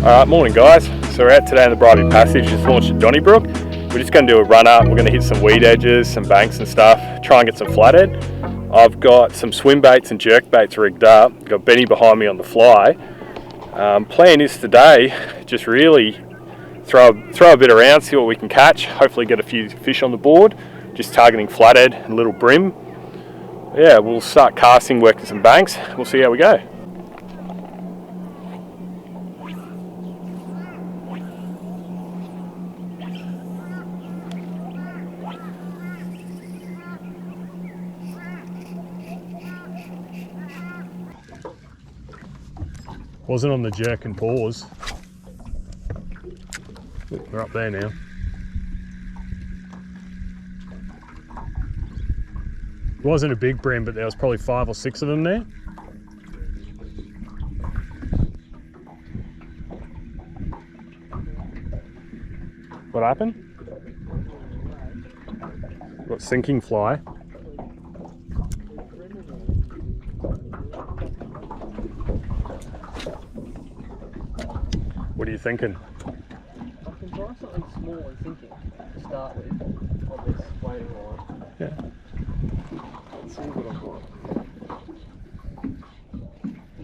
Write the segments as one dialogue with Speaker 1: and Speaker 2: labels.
Speaker 1: Morning guys. So we're out today in the Bribie Passage, just launched at Donnybrook. We're just going to do a run up, we're going to hit some weed edges, some banks and stuff, try and get some flathead. I've got some swim baits and jerk baits rigged up, got Benny behind me on the fly. Plan is today, just really throw a bit around, see what we can catch, hopefully get a few fish on the board, just targeting flathead and little brim. Yeah, we'll start casting, working some banks, we'll see how we go. Wasn't on the jerk and pause. We're up there now. It wasn't a big brim, but there was probably 5 or 6 of them there. What happened? Got sinking fly. What are you thinking?
Speaker 2: I can try something small and sinking to start with on this waiting line.
Speaker 1: Yeah.
Speaker 2: Let's see what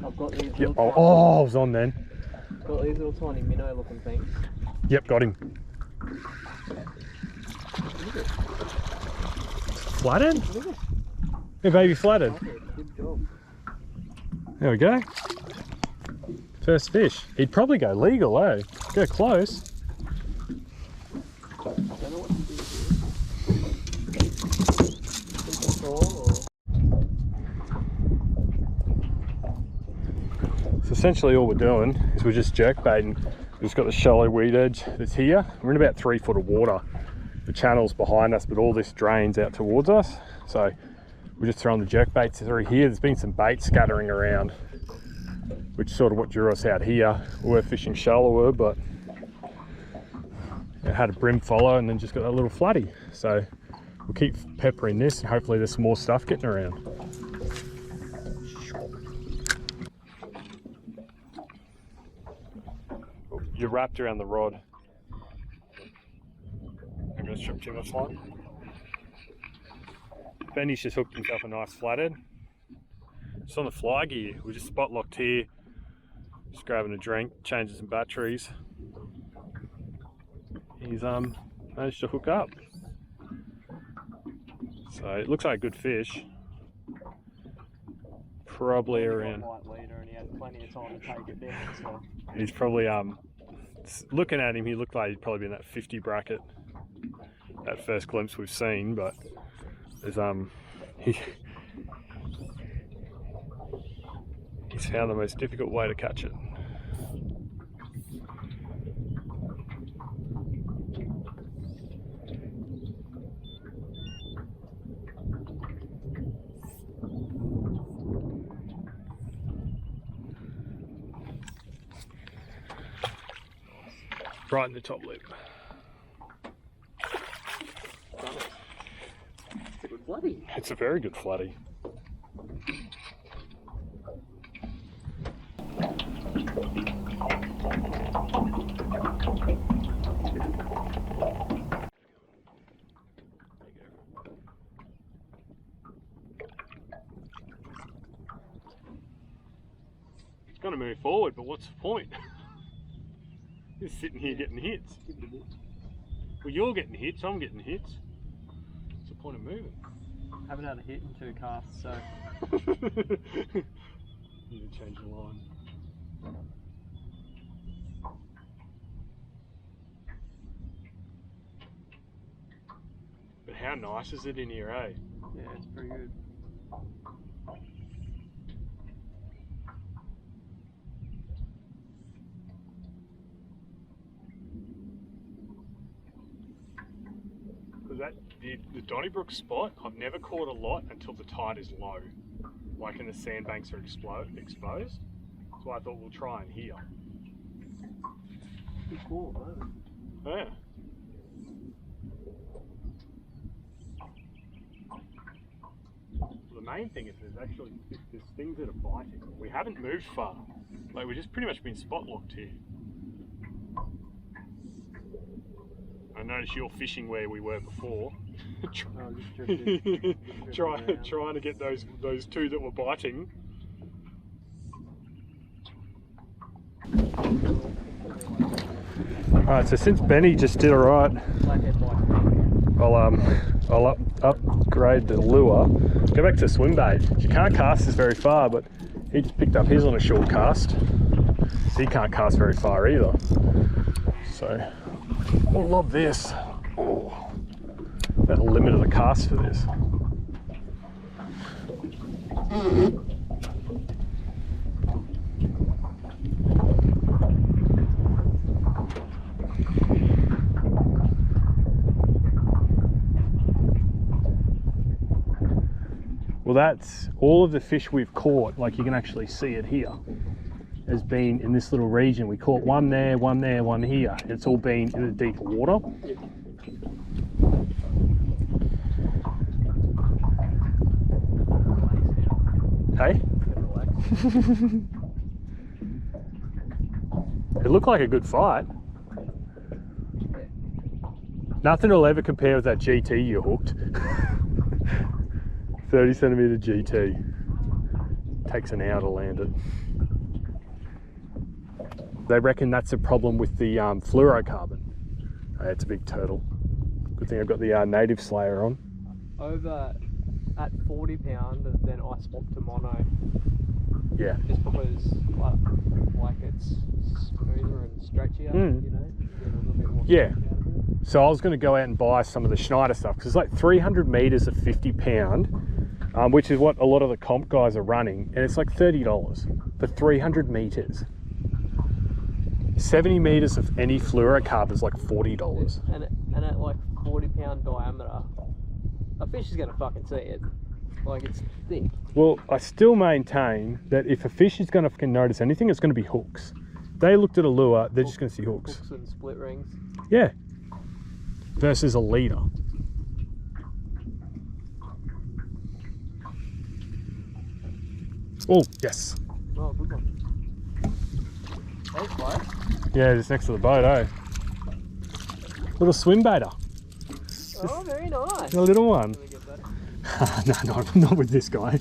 Speaker 2: I've got these
Speaker 1: Yep.
Speaker 2: little
Speaker 1: Oh, I was on then.
Speaker 2: got these little tiny minnow looking things.
Speaker 1: Yep, got him. Flathead? Yeah, baby flathead.
Speaker 2: Good job.
Speaker 1: There we go. First fish. He'd probably go legal, eh? Go close.
Speaker 2: I don't know what to do here.
Speaker 1: So essentially all we're doing is we're just jerk baiting. We've just got the shallow weed edge that's here. We're in about 3 foot of water. The channel's behind us, but all this drains out towards us. So we're just throwing the jerk baits through here. There's been some bait scattering around, which is sort of what drew us out here. We were fishing shallower, but it had a brim follow and then just got that little flatty. So we'll keep peppering this and hopefully there's some more stuff getting around. You're wrapped around the rod. I'm going to strip too much line. Benny's just hooked himself a nice flathead. Just on the fly gear, we're just spot locked here. Just grabbing a drink, changing some batteries. He's managed to hook up. So it looks like a good fish. Probably around.
Speaker 2: Light leader, and he had plenty of time to take it down. So.
Speaker 1: He's probably looking at him, he looked like he'd probably be in that 50 bracket. That first glimpse we've seen, but there's he's found the most difficult way to catch it. Right in the top lip.
Speaker 2: It's a good flatty.
Speaker 1: It's a very good flatty. It's going to move forward, but what's the point? Just sitting here getting hits. Well, you're getting hits, I'm getting hits. What's the point of moving?
Speaker 2: Haven't had a hit in 2 casts, so.
Speaker 1: Need to change the line. But how nice is it in here, eh?
Speaker 2: Yeah, it's pretty good.
Speaker 1: The Donnybrook spot, I've never caught a lot until the tide is low, like and the sandbanks are exposed. So I thought we'll try in here.
Speaker 2: Good call, though.
Speaker 1: Yeah. The main thing is there's things that are biting. We haven't moved far. Like we've just pretty much been spot locked here. noticed you're fishing where we were before.
Speaker 2: Just
Speaker 1: Trying to get those two that were biting. Alright, so since Benny just did alright, I'll upgrade the lure. Go back to Swimbait. You can't cast this very far, but he just picked up his on a short cast. So he can't cast very far either. So I love this. Oh, that limit of the cast for this. Well, that's all of the fish we've caught. Like, you can actually see it here. Has been in this little region. We caught one there, one there, one here. It's all been in the deeper water. Hey? It looked like a good fight. Nothing will ever compare with that GT you hooked. 30 centimeter GT. Takes an hour to land it. They reckon that's a problem with the fluorocarbon. It's a big turtle. Good thing I've got the native slayer on.
Speaker 2: Over at 40 pound, then I swapped to mono.
Speaker 1: Yeah.
Speaker 2: Just because like it's smoother and stretchier, you know, get a little bit more
Speaker 1: yeah.
Speaker 2: out of it.
Speaker 1: So I was going to go out and buy some of the Schneider stuff because it's like 300 meters of 50 pound, which is what a lot of the comp guys are running, and it's like $30 for 300 meters. 70 meters of any fluorocarbon is like $40.
Speaker 2: And at like 40 pound diameter, a fish is gonna fucking see it. Like, it's thick.
Speaker 1: Well, I still maintain that if a fish is gonna fucking notice anything, it's gonna be hooks. They looked at a lure, they're just gonna see hooks.
Speaker 2: Hooks and split rings.
Speaker 1: Yeah. Versus a leader. Oh, yes.
Speaker 2: Oh, good one. Thanks, mate.
Speaker 1: Yeah, just next to the boat, eh? Little swimbaiter.
Speaker 2: Oh, very nice.
Speaker 1: A little one.
Speaker 2: Can we get that?
Speaker 1: No, not with this guy.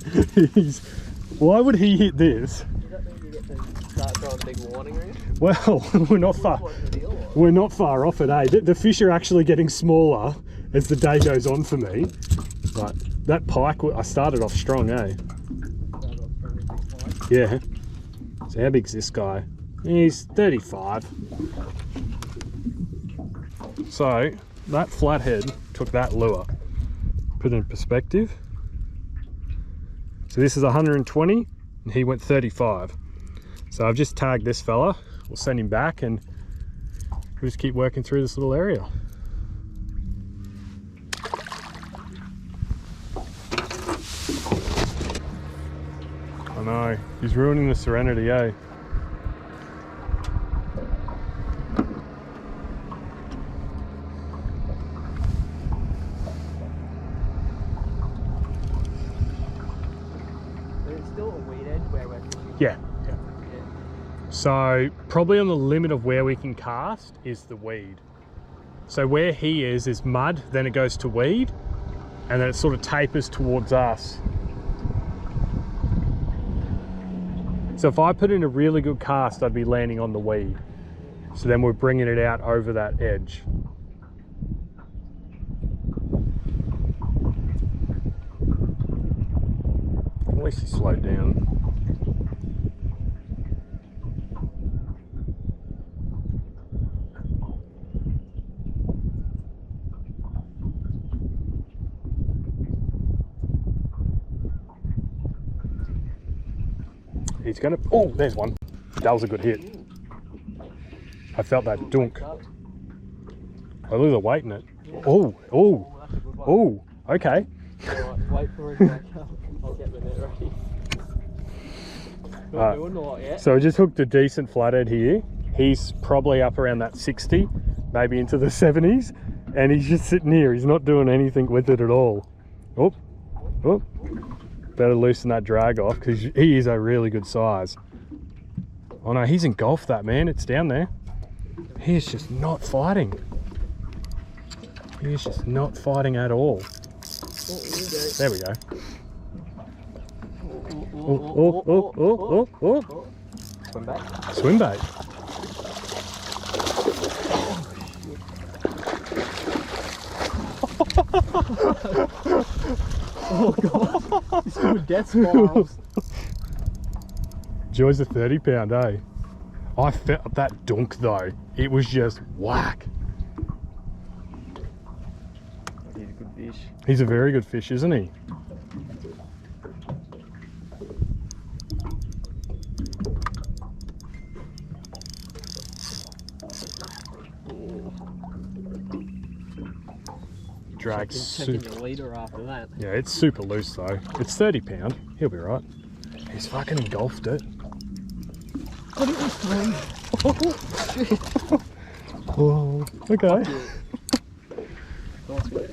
Speaker 1: Why would he hit this?
Speaker 2: Does that mean you get to start throwing a big warning ring?
Speaker 1: Well, we're not far.
Speaker 2: What's the deal?
Speaker 1: We're not far off it, eh? The fish are actually getting smaller as the day goes on for me. But that pike, I started off strong, eh? Yeah. So how big's this guy? He's 35. So that flathead took that lure. Put it in perspective. So this is 120 and he went 35. So I've just tagged this fella. We'll send him back and we'll just keep working through this little area. I know, he's ruining the serenity, eh?
Speaker 2: There's still a weed edge where we're fishing.
Speaker 1: Yeah. So probably on the limit of where we can cast is the weed. So where he is mud, then it goes to weed, and then it sort of tapers towards us. So if I put in a really good cast, I'd be landing on the weed. So then we're bringing it out over that edge. At least he slowed down. He's gonna, oh, there's one. That was a good hit. I felt that dunk. Oh, look at the weight in it. Oh, oh, oh, okay.
Speaker 2: Alright, wait for it to back up. I'll get the net ready. Not doing a lot yet.
Speaker 1: So I just hooked a decent flathead here. He's probably up around that 60, maybe into the 70s. And he's just sitting here. He's not doing anything with it at all. Oh, oh. Better loosen that drag off because he is a really good size. Oh no, he's engulfed that, man. It's down there. He is just not fighting. Fish is not fighting at all. There we go. Oh.
Speaker 2: Swimbait.
Speaker 1: Swimbait.
Speaker 2: Oh god, this is death spirals.
Speaker 1: Joy's a 30 pound, eh? I felt that dunk though. It was just whack.
Speaker 2: He's a good fish.
Speaker 1: He's a very good fish, isn't he? Drags
Speaker 2: Taking
Speaker 1: super.
Speaker 2: the leader after that.
Speaker 1: Yeah, it's super loose though. It's 30 pound. He'll be right. He's fucking engulfed it.
Speaker 2: But it was three.
Speaker 1: Oh, okay.
Speaker 2: Nice work.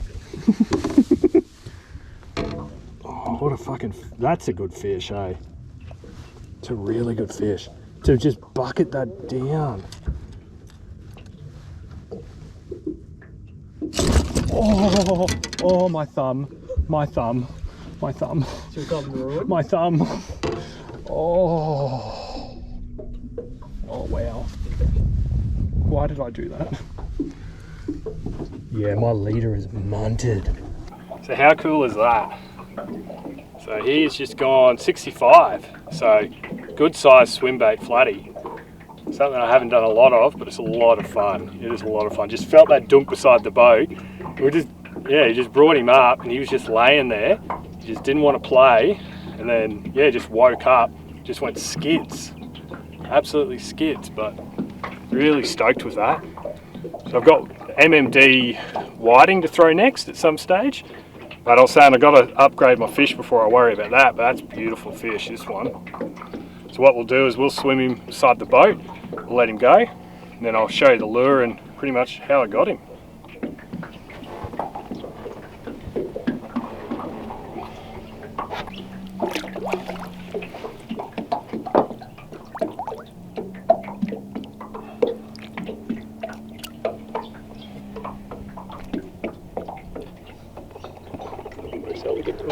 Speaker 1: Oh, what a fucking... That's a good fish, eh? It's a really good fish. To just bucket that down. Oh, my thumb. My thumb. My thumb.
Speaker 2: Should we come to the road?
Speaker 1: My thumb. Oh. Oh, wow. Why did I do that? Yeah, my leader is munted. So how cool is that? So he's just gone 65. So good size swimbait flatty. Something I haven't done a lot of, but it's a lot of fun. It is a lot of fun. Just felt that dunk beside the boat. We just, yeah, he just brought him up and he was just laying there. He just didn't want to play. And then, yeah, just woke up, just went skids. Absolutely skids, but really stoked with that. So I've got MMD whiting to throw next at some stage. But I was saying I've got to upgrade my fish before I worry about that. But that's a beautiful fish, this one. So what we'll do is we'll swim him beside the boat. We'll let him go. And then I'll show you the lure and pretty much how I got him.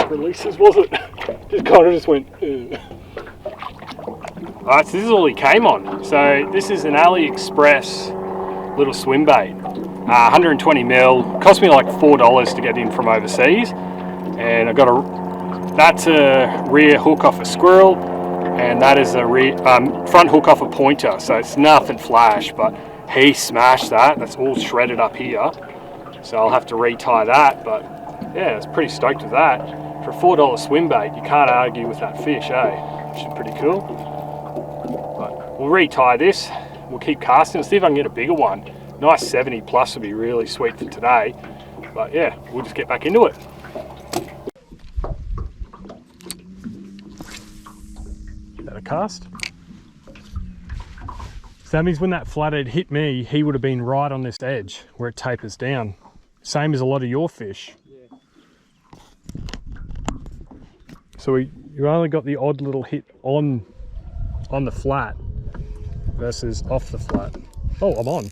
Speaker 1: Releases, was it? Just kind of just went. Alright, so this is all he came on. So this is an AliExpress little swim bait. 120 mil. Cost me like $4 to get in from overseas. And I got that's a rear hook off a squirrel, and that is a front hook off a pointer. So it's nothing flash, but he smashed that. That's all shredded up here. So I'll have to retie that, but yeah, I was pretty stoked with that. For a $4 swim bait, you can't argue with that fish, eh? Which is pretty cool. But we'll retie this. We'll keep casting. See if I can get a bigger one. Nice 70 plus would be really sweet for today. But yeah, we'll just get back into it. Is that a cast? So that means when that flathead hit me, he would have been right on this edge where it tapers down. Same as a lot of your fish. So you only got the odd little hit on the flat versus off the flat. Oh, I'm on.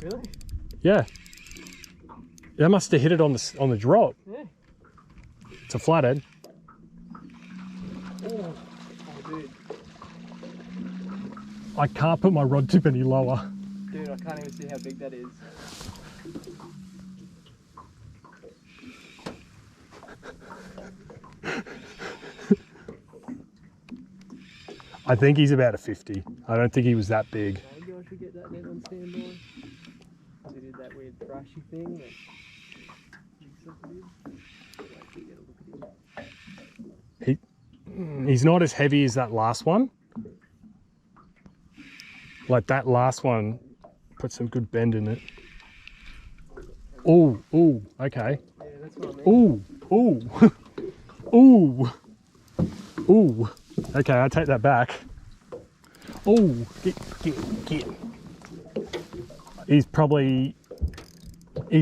Speaker 2: Really?
Speaker 1: Yeah. That must have hit it on the drop.
Speaker 2: Yeah.
Speaker 1: It's a flathead.
Speaker 2: Oh, dude.
Speaker 1: I can't put my rod tip any lower.
Speaker 2: Dude, I can't even see how big that is.
Speaker 1: I think he's about a 50. I don't think he was that big.
Speaker 2: Maybe I should get that net on standby. So he did that weird thrashy thing.
Speaker 1: He's not as heavy as that last one. Like that last one put some good bend in it. Ooh, okay.
Speaker 2: Yeah, that's what I mean.
Speaker 1: Ooh. Ooh. Okay, I take that back. Ooh, get. He's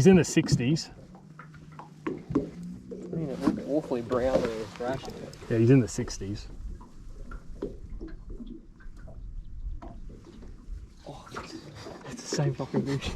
Speaker 1: in the 60s.
Speaker 2: I mean, it looked awfully brown when he was thrashing it.
Speaker 1: Yeah, he's in the 60s.
Speaker 2: Oh, it's the same fucking fish.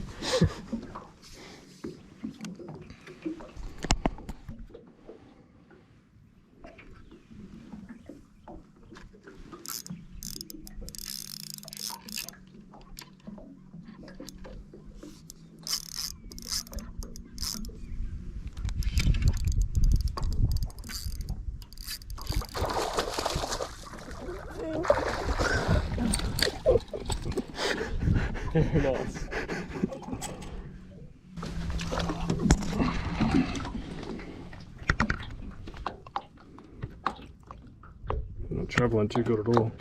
Speaker 2: Very nice.
Speaker 1: Not travelling too good at all.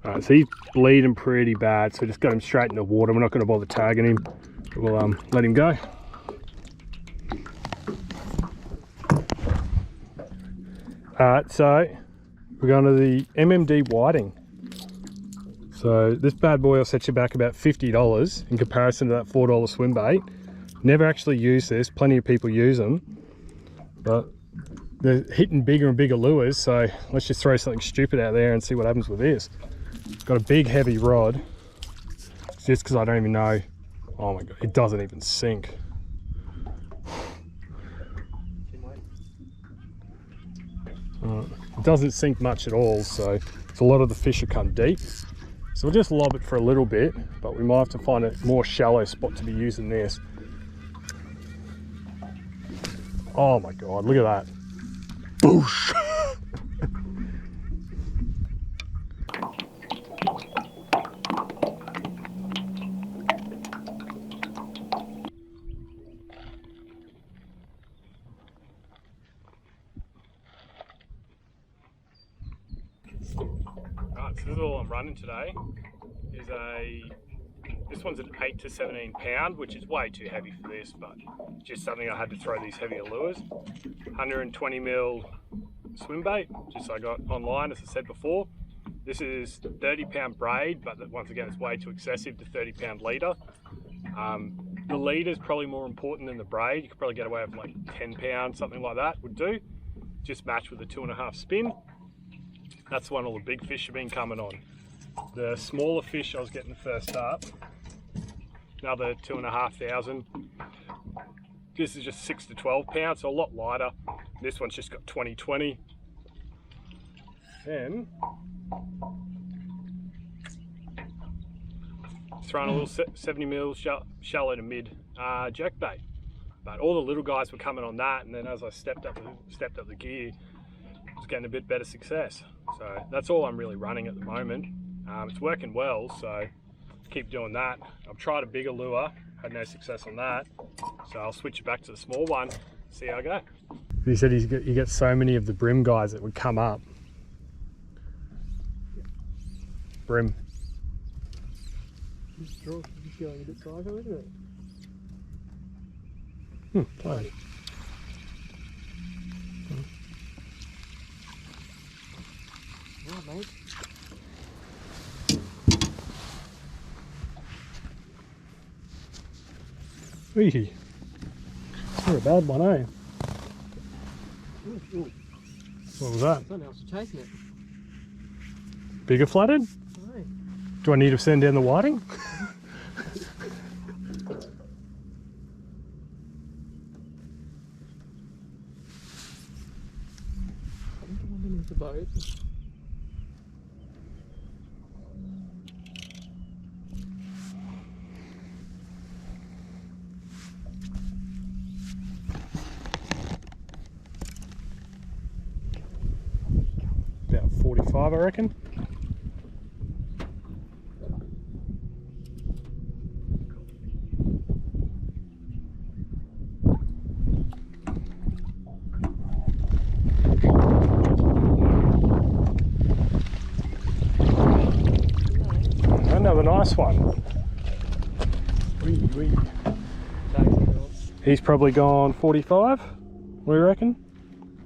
Speaker 1: Alright, so he's bleeding pretty bad, so just got him straight in the water. We're not going to bother tagging him. We'll let him go. Alright, so we're going to the MMD whiting. So this bad boy will set you back about $50 in comparison to that $4 swim bait. Never actually used this, plenty of people use them, but they're hitting bigger and bigger lures, so let's just throw something stupid out there and see what happens with this. It's got a big heavy rod, just because I don't even know. Oh my god, it doesn't even sink. It doesn't sink much at all, so it's a lot of the fish have come deep. So we'll just lob it for a little bit, but we might have to find a more shallow spot to be using this. Oh my god, look at that. Boosh! Right, so this is all I'm running today. This one's an 8 to 17 pound, which is way too heavy for this, but just something I had to throw these heavier lures. 120 mil swim bait, just I got online, as I said before. This is 30 pound braid, but once again, it's way too excessive to 30 pound leader. The leader is probably more important than the braid. You could probably get away with like 10 pounds, something like that would do. Just match with the 2.5 spin. That's the one all the big fish have been coming on. The smaller fish I was getting first up, another 2,500. This is just 6 to 12 pounds, so a lot lighter. This one's just got 20. Then throwing a little 70 mil shallow to mid jerk bait. But all the little guys were coming on that, and then as I stepped up the gear, I was getting a bit better success. So that's all I'm really running at the moment. It's working well, so keep doing that. I've tried a bigger lure, had no success on that, so I'll switch it back to the small one, see how I go. He said you get so many of the brim guys that would come up. Brim.
Speaker 2: This draw is going a bit psycho, isn't it?
Speaker 1: Totally.
Speaker 2: Yeah, mate.
Speaker 1: Wee. You're a bad one, eh?
Speaker 2: Ooh.
Speaker 1: What was that?
Speaker 2: Something else is chasing it.
Speaker 1: Bigger flathead?
Speaker 2: Aye.
Speaker 1: Do I need to send down the whiting?
Speaker 2: I think I'm underneath the boat.
Speaker 1: About 45, I reckon. Another nice one. Wee. He's probably gone 45, what do you reckon?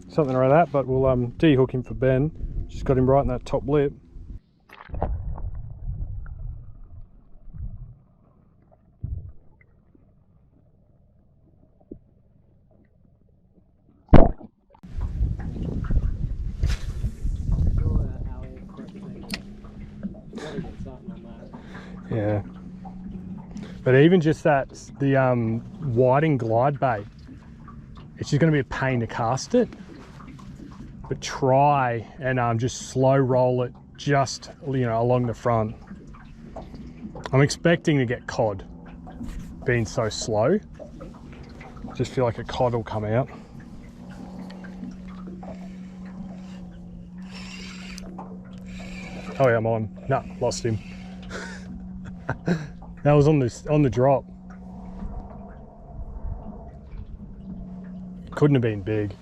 Speaker 1: Something like that, but we'll de-hook him for Ben. Just got him right in that top lip. Yeah. But even just that, the whiting glide bait, it's just going to be a pain to cast it. But try and just slow roll it just, along the front. I'm expecting to get cod, being so slow. Just feel like a cod will come out. Oh yeah, I'm on. Nah, lost him. That was on the drop. Couldn't have been big.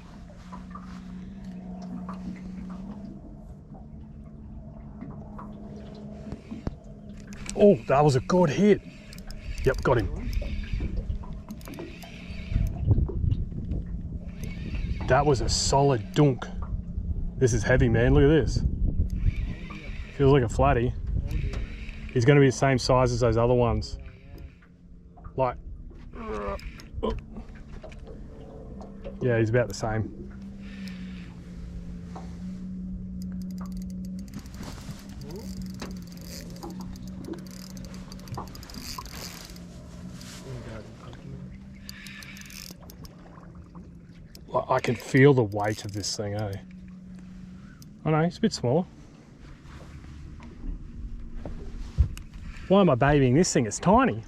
Speaker 1: Oh, that was a good hit. Yep, got him. That was a solid dunk. This is heavy, man. Look at this. Feels like a flatty. He's going to be the same size as those other ones. Like, yeah, he's about the same. I can feel the weight of this thing, eh? I know, it's a bit small. Why am I babying this thing? It's tiny.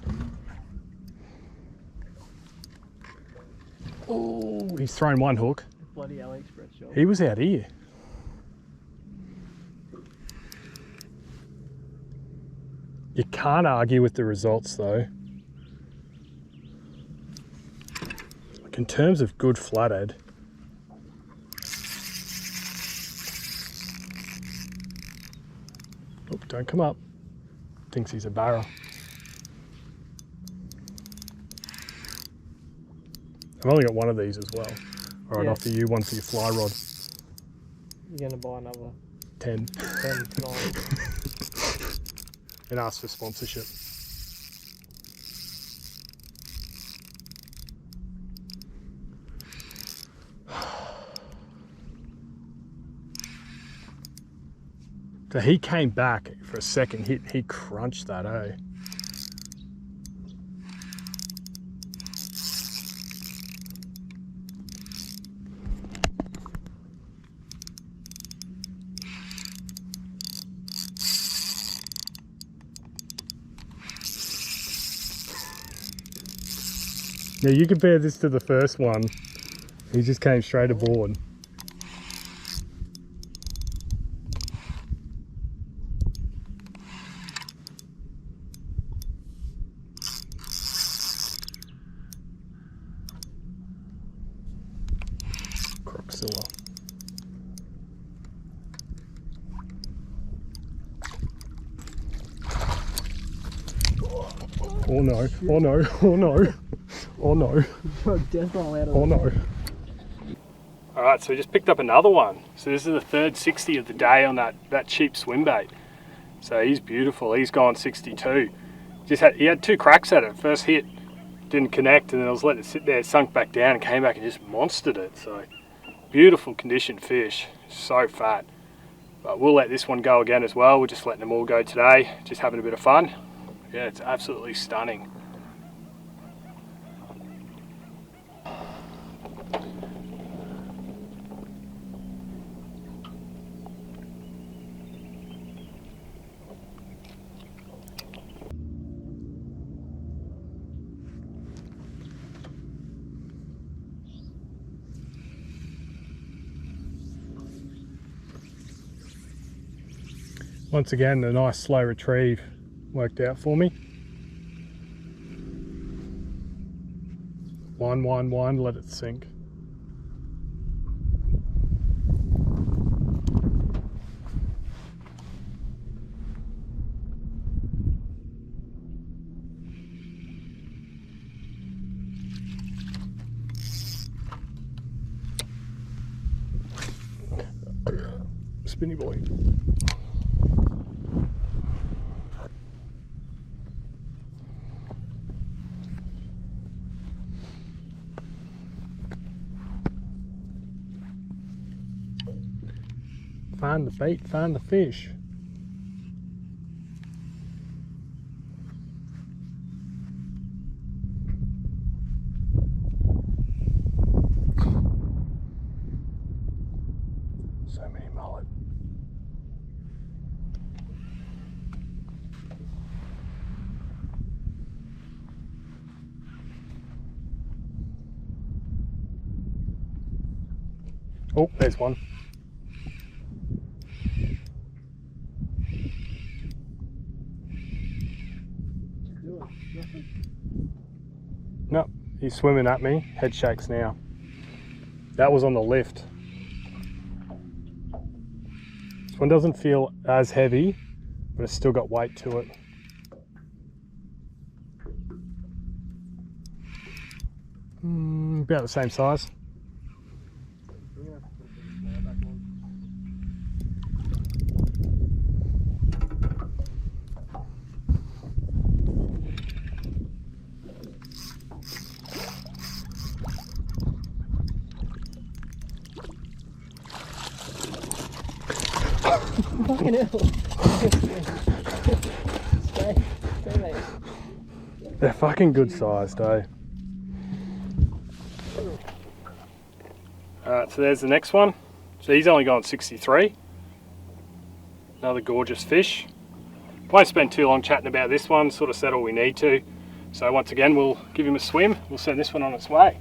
Speaker 1: Oh, he's thrown one hook.
Speaker 2: Bloody AliExpress job.
Speaker 1: He was out here. You can't argue with the results though. Like in terms of good flathead, oh, don't come up. Thinks he's a barra. I've only got one of these as well. All right,
Speaker 2: Yeah.
Speaker 1: I'll offer you one for your fly rod.
Speaker 2: You're gonna buy another
Speaker 1: 10.
Speaker 2: 10 tonight.
Speaker 1: And ask for sponsorship. So he came back for a second hit. He crunched that, eh? Now you compare this to the first one. He just came straight aboard. Croczilla. Oh no, oh no, oh no, oh no.
Speaker 2: Definitely out of
Speaker 1: Oh no. Alright, so we just picked up another one. So this is the third 60 of the day on that cheap swim bait. So he's beautiful, he's gone 62. He had two cracks at it. First hit, didn't connect, and then I was letting it sit there, it sunk back down and came back and just monstered it. So beautiful conditioned fish, so fat. But we'll let this one go again as well. We're just letting them all go today, just having a bit of fun. Yeah, it's absolutely stunning. Once again, a nice slow retrieve worked out for me. Wind, let it sink. Spinny boy. Find the bait, find the fish. So many mullet. Oh, there's one. Nope, he's swimming at me. Head shakes now. That was on the lift. This one doesn't feel as heavy, but it's still got weight to it. About the same size.
Speaker 2: Fucking hell. Stay there.
Speaker 1: They're fucking good sized, eh? Alright, so there's the next one. So he's only gone 63. Another gorgeous fish. Won't spend too long chatting about this one, sort of said all we need to. So once again, we'll give him a swim. We'll send this one on its way.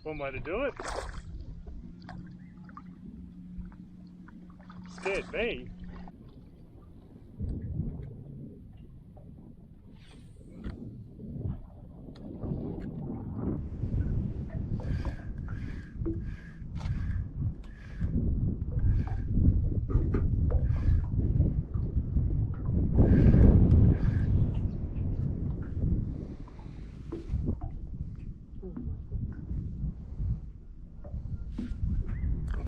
Speaker 1: One way to do it. Scared me.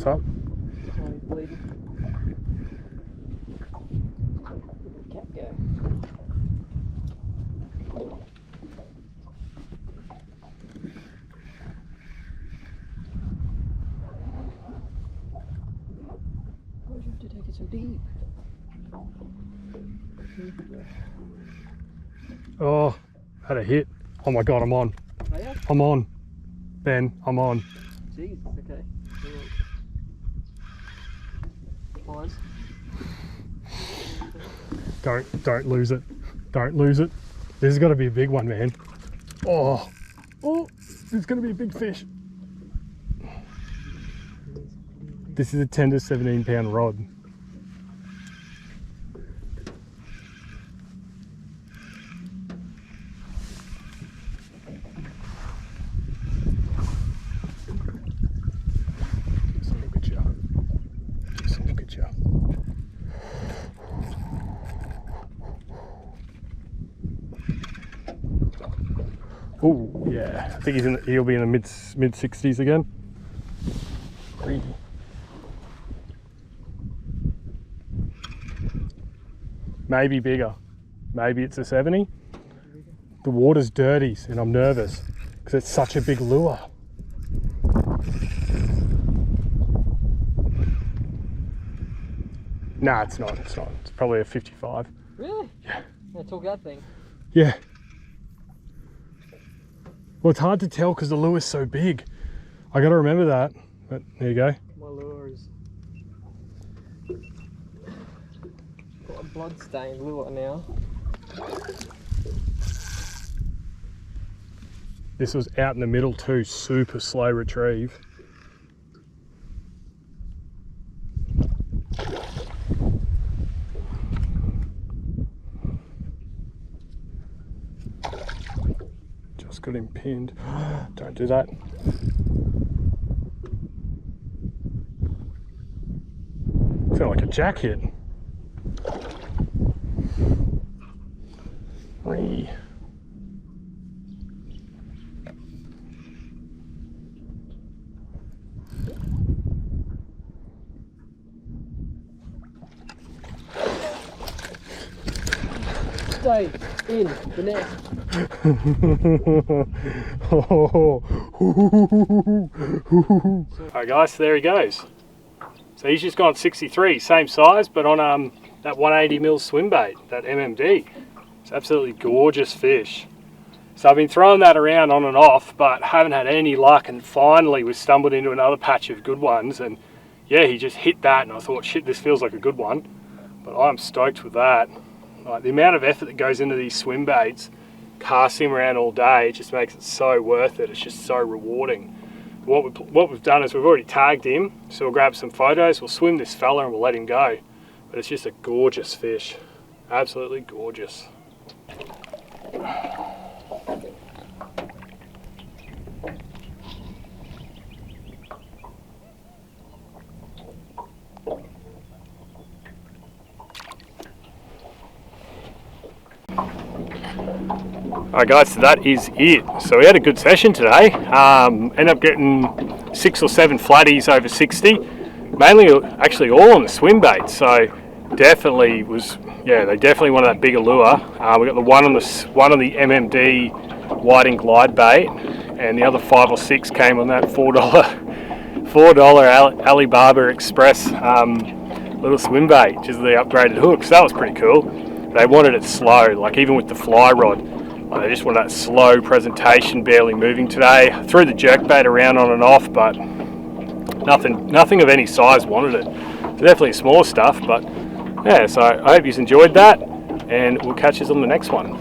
Speaker 1: What's up?
Speaker 2: Oh, he's bleeding. Where'd the cat go? Why did you have to take it so deep?
Speaker 1: Oh, had a hit. Oh my god, I'm on.
Speaker 2: Oh yeah?
Speaker 1: I'm on. Ben, I'm on.
Speaker 2: Jeez, okay. Fine.
Speaker 1: Don't lose it. Don't lose it. This has got to be a big one, man. Oh, it's going to be a big fish. This is a 10 to 17 pound rod. Just look at you. Just look at you. Oh yeah, I think he'll be in the mid 60s again. Bribie. Maybe bigger. Maybe it's a 70. The water's dirty and I'm nervous because it's such a big lure. Nah, it's not. It's not. It's probably a 55.
Speaker 2: Really?
Speaker 1: Yeah.
Speaker 2: I took that thing.
Speaker 1: Yeah. Well, it's hard to tell because the lure's so big. I got to remember that. But there you go.
Speaker 2: My lure is got a blood-stained lure now.
Speaker 1: This was out in the middle too. Super slow retrieve. Got him pinned. Don't do that. I feel like a jack hit. Whee.
Speaker 2: Stay in the net.
Speaker 1: Alright guys, so there he goes. So he's just gone 63, same size, but on that 180mm swimbait, that MMD. It's absolutely gorgeous fish. So I've been throwing that around on and off, but haven't had any luck, and finally we stumbled into another patch of good ones, and yeah, he just hit that, and I thought, shit, this feels like a good one. But I'm stoked with that. Like, the amount of effort that goes into these swim baits, casting him around all day, it just makes it so worth it. It's just so rewarding. What we've done is we've already tagged him, so we'll grab some photos, we'll swim this fella and we'll let him go. But it's just a gorgeous fish, absolutely gorgeous. Alright guys, so that is it. So we had a good session today. Ended up getting 6 or 7 flatties over 60. Mainly actually all on the swim bait. So definitely was, yeah, they definitely wanted that bigger lure. We got the one on the MMD whiting glide bait, and the other 5 or 6 came on that $4 Alibaba Express little swim bait, which is the upgraded hook. So that was pretty cool. They wanted it slow, like even with the fly rod. They just want that slow presentation, barely moving today. I threw the jerkbait around on and off, but nothing of any size wanted it. So definitely small stuff, but yeah, so I hope you enjoyed that, and we'll catch you on the next one.